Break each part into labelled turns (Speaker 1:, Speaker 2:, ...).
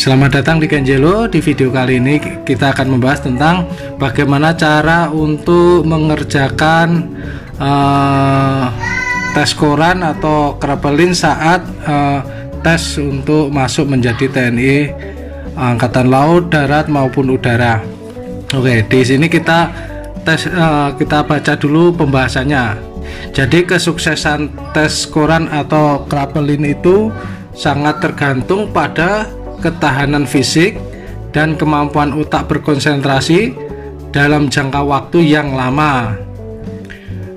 Speaker 1: Selamat datang di Kenjelo. Di video kali ini kita akan membahas tentang bagaimana cara untuk mengerjakan tes koran atau krapelin saat tes untuk masuk menjadi TNI Angkatan Laut, Darat maupun Udara. Oke, di sini kita baca dulu pembahasannya. Jadi kesuksesan tes koran atau krapelin itu sangat tergantung pada ketahanan fisik dan kemampuan otak berkonsentrasi dalam jangka waktu yang lama.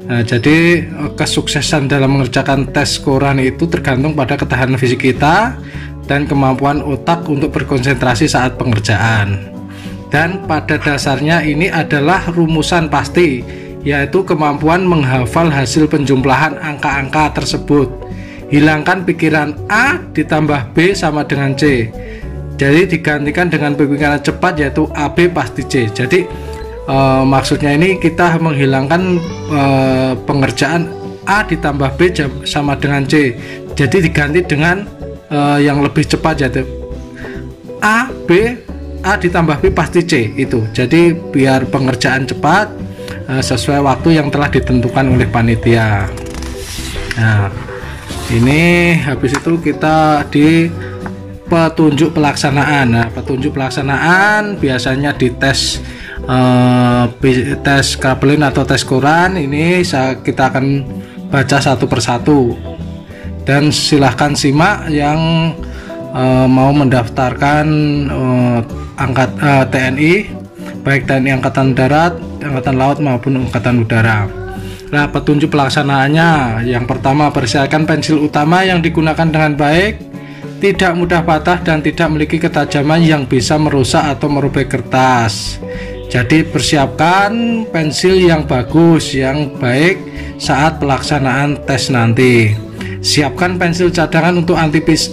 Speaker 1: Nah, jadi kesuksesan dalam mengerjakan tes koran itu tergantung pada ketahanan fisik kita dan kemampuan otak untuk berkonsentrasi saat pengerjaan. Dan pada dasarnya ini adalah rumusan pasti, yaitu kemampuan menghafal hasil penjumlahan angka-angka tersebut. Hilangkan pikiran A ditambah B sama dengan C, jadi digantikan dengan pikiran cepat, yaitu AB pasti C. Jadi maksudnya ini kita menghilangkan pengerjaan A ditambah B sama dengan C, jadi diganti dengan yang lebih cepat, yaitu A ditambah B pasti C itu. Jadi biar pengerjaan cepat sesuai waktu yang telah ditentukan oleh panitia. Nah, ini habis itu kita di petunjuk pelaksanaan. Nah, petunjuk pelaksanaan biasanya di tes krapelin atau tes koran ini kita akan baca satu persatu, dan silahkan simak yang mau mendaftarkan TNI, baik TNI Angkatan Darat, Angkatan Laut maupun Angkatan Udara. Nah, petunjuk pelaksanaannya, yang pertama, persiapkan pensil utama yang digunakan dengan baik, tidak mudah patah dan tidak memiliki ketajaman yang bisa merusak atau merobek kertas. Jadi persiapkan pensil yang bagus, yang baik saat pelaksanaan tes nanti. Siapkan pensil cadangan untuk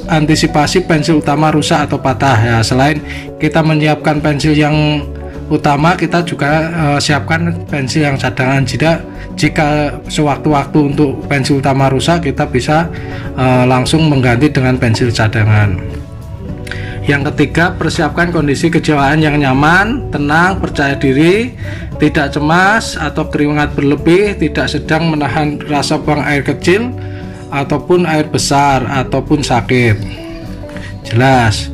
Speaker 1: antisipasi pensil utama rusak atau patah. Ya, selain kita menyiapkan pensil yang utama, kita juga siapkan pensil yang cadangan. Jika sewaktu-waktu untuk pensil utama rusak, kita bisa langsung mengganti dengan pensil cadangan. Yang ketiga, persiapkan kondisi kejiwaan yang nyaman, tenang, percaya diri, tidak cemas atau keringat berlebih, tidak sedang menahan rasa buang air kecil ataupun air besar ataupun sakit. Jelas.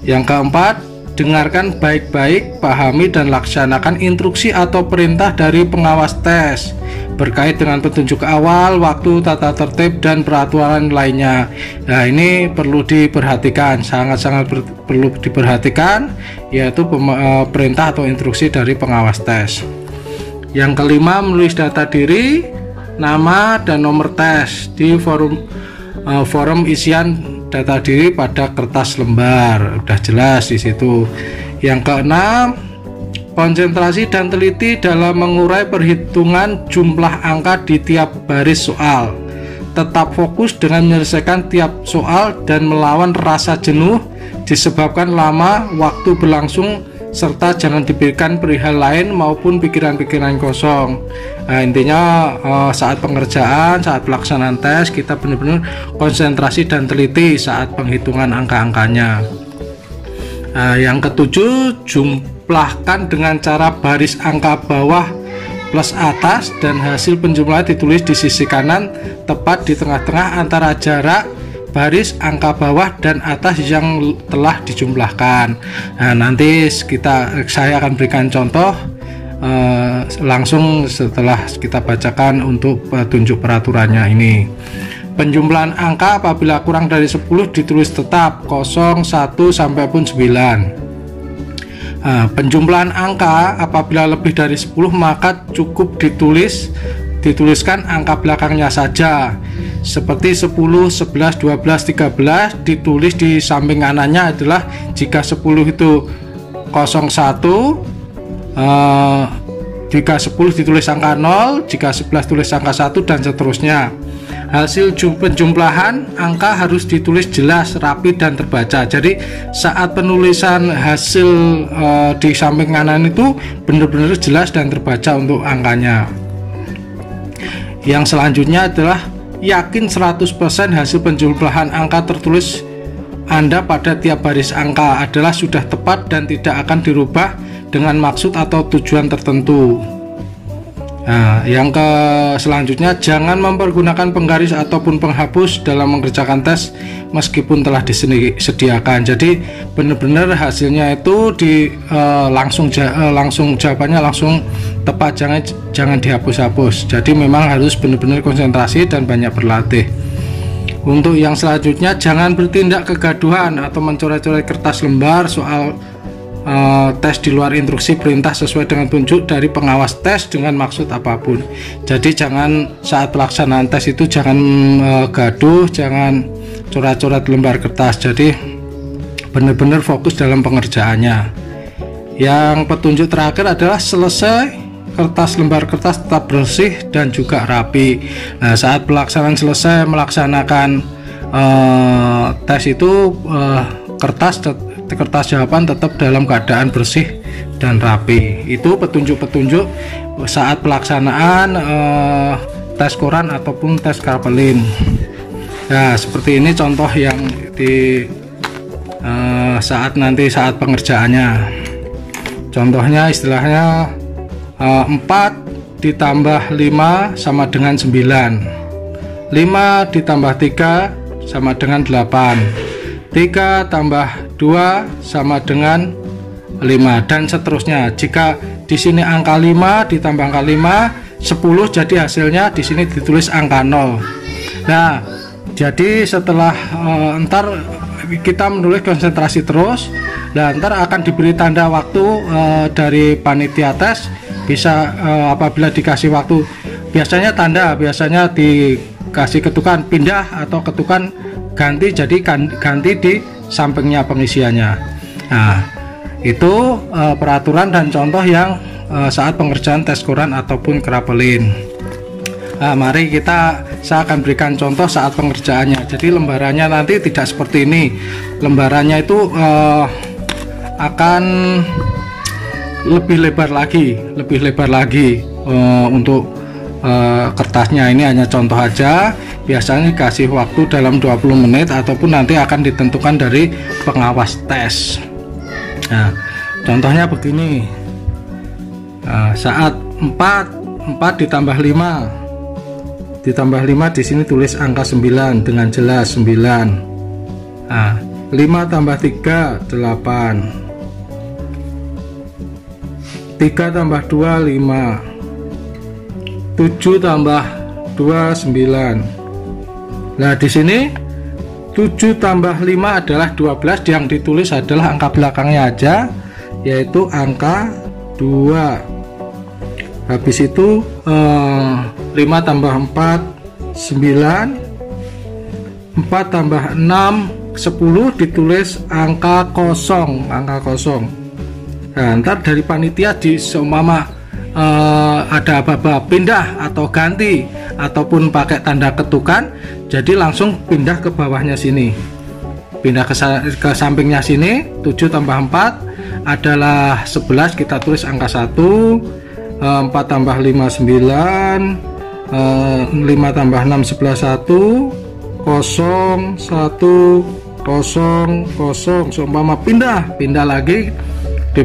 Speaker 1: Yang keempat, dengarkan baik-baik, pahami dan laksanakan instruksi atau perintah dari pengawas tes berkait dengan petunjuk awal, waktu, tata tertib, dan peraturan lainnya. Nah, ini perlu diperhatikan, sangat-sangat perlu diperhatikan, yaitu perintah atau instruksi dari pengawas tes. Yang kelima, menulis data diri, nama dan nomor tes di forum isian data diri pada kertas lembar. Udah jelas di situ. Yang keenam, konsentrasi dan teliti dalam mengurai perhitungan jumlah angka di tiap baris soal. Tetap fokus dengan menyelesaikan tiap soal dan melawan rasa jenuh disebabkan lama waktu berlangsung, serta jangan diberikan perihal lain maupun pikiran-pikiran kosong. Nah, intinya saat pengerjaan, saat pelaksanaan tes, kita benar-benar konsentrasi dan teliti saat penghitungan angka-angkanya. Yang ketujuh, jumlahkan dengan cara baris angka bawah plus atas dan hasil penjumlahan ditulis di sisi kanan tepat di tengah-tengah antara jarak baris angka bawah dan atas yang telah dijumlahkan. Nah, nanti saya akan berikan contoh langsung setelah kita bacakan untuk petunjuk peraturannya ini. Penjumlahan angka apabila kurang dari 10 ditulis tetap 0, 1 sampai pun 9. Penjumlahan angka apabila lebih dari 10 maka cukup dituliskan angka belakangnya saja, seperti 10, 11, 12, 13 ditulis di samping kanannya adalah jika 10 itu 01, jika 10 ditulis angka 0, jika 11 tulis angka 1, dan seterusnya. Hasil penjumlahan angka harus ditulis jelas, rapi, dan terbaca. Jadi saat penulisan hasil di samping kanan itu benar-benar jelas dan terbaca untuk angkanya. Yang selanjutnya adalah yakin 100% hasil penjumlahan angka tertulis Anda pada tiap baris angka adalah sudah tepat dan tidak akan dirubah dengan maksud atau tujuan tertentu. Nah, yang selanjutnya, jangan mempergunakan penggaris ataupun penghapus dalam mengerjakan tes meskipun telah disediakan. Jadi benar-benar hasilnya itu langsung jawabannya langsung tepat, jangan dihapus-hapus. Jadi memang harus benar-benar konsentrasi dan banyak berlatih. Untuk yang selanjutnya, jangan bertindak kegaduhan atau mencoret-coret kertas lembar soal tes di luar instruksi perintah sesuai dengan petunjuk dari pengawas tes dengan maksud apapun. Jadi jangan saat pelaksanaan tes itu jangan gaduh, jangan coret-coret lembar kertas. Jadi benar-benar fokus dalam pengerjaannya. Yang petunjuk terakhir adalah selesai lembar kertas tetap bersih dan juga rapi. Nah, saat pelaksanaan selesai melaksanakan tes itu kertas jawaban tetap dalam keadaan bersih dan rapi. Itu petunjuk-petunjuk saat pelaksanaan tes koran ataupun tes Kraepelin. Nah, seperti ini contoh yang di saat pengerjaannya. Contohnya istilahnya 4 ditambah 5 sama dengan 9, 5 ditambah 3 sama dengan 8, 3 tambah 2 sama dengan 5, dan seterusnya. Jika di sini angka 5 ditambah angka 5 10, jadi hasilnya di sini ditulis angka 0. Nah, jadi setelah ntar kita menulis konsentrasi terus, dan ntar akan diberi tanda waktu dari panitia tes. Bisa apabila dikasih waktu, biasanya dikasih ketukan pindah atau ketukan ganti, jadi ganti di sampingnya pengisiannya. Nah, itu peraturan dan contoh yang saat pengerjaan tes koran ataupun Kraepelin. Nah, mari saya akan berikan contoh saat pengerjaannya. Jadi lembarannya nanti tidak seperti ini. Lembarannya itu akan lebih lebar lagi untuk kertasnya. Ini hanya contoh aja. Biasanya dikasih waktu dalam 20 menit ataupun nanti akan ditentukan dari pengawas tes. Nah, contohnya begini. Saat 4 ditambah 5 di sini tulis angka 9 dengan jelas 9. Nah, 5 tambah 3 8, 3 tambah 2 5, 7 tambah 2 9. Nah, di sini 7 tambah 5 adalah 12, yang ditulis adalah angka belakangnya aja, yaitu angka 2. Habis itu 5 tambah 4 9, 4 tambah 6 10, ditulis angka 0. Nah, ntar dari panitia seumpama ada apa-apa pindah atau ganti ataupun pakai tanda ketukan, jadi langsung pindah ke bawahnya sini, pindah ke sampingnya sini. 7 tambah 4 adalah 11, kita tulis angka 1. 4 tambah 5 9, 5 tambah 6 11 1 0 1 0 0. Seumpama pindah lagi di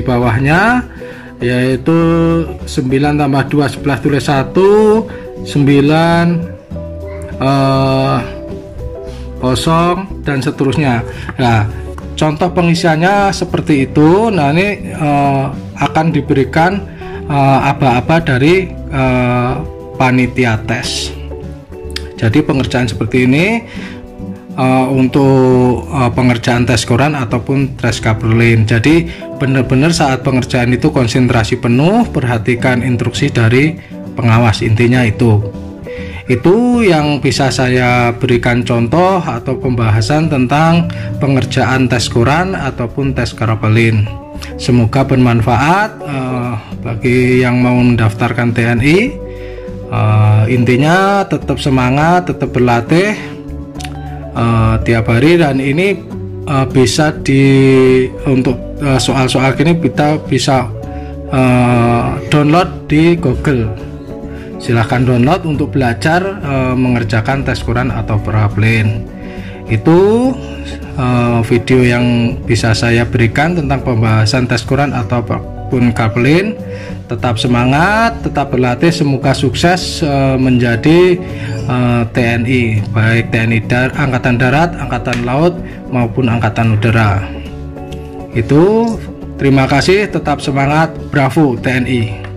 Speaker 1: bawahnya, yaitu 9 tambah 2 11 tulis 1, 9 0 dan seterusnya. Nah, contoh pengisiannya seperti itu. Nah, ini akan diberikan aba-aba dari panitia tes. Jadi pengerjaan seperti ini untuk pengerjaan tes koran ataupun tes Kraepelin. Jadi benar-benar saat pengerjaan itu konsentrasi penuh, perhatikan instruksi dari pengawas. Intinya itu yang bisa saya berikan contoh atau pembahasan tentang pengerjaan tes koran ataupun tes Kraepelin. Semoga bermanfaat bagi yang mau mendaftarkan TNI. Intinya tetap semangat, tetap berlatih tiap hari, dan ini bisa untuk soal-soal gini kita bisa download di Google. Silahkan download untuk belajar mengerjakan tes koran atau Kraepelin. Itu video yang bisa saya berikan tentang pembahasan tes Quran ataupun Kaflin. Tetap semangat, tetap berlatih, semoga sukses menjadi TNI, baik TNI Angkatan Darat, Angkatan Laut maupun Angkatan Udara. Itu, terima kasih, tetap semangat, bravo TNI.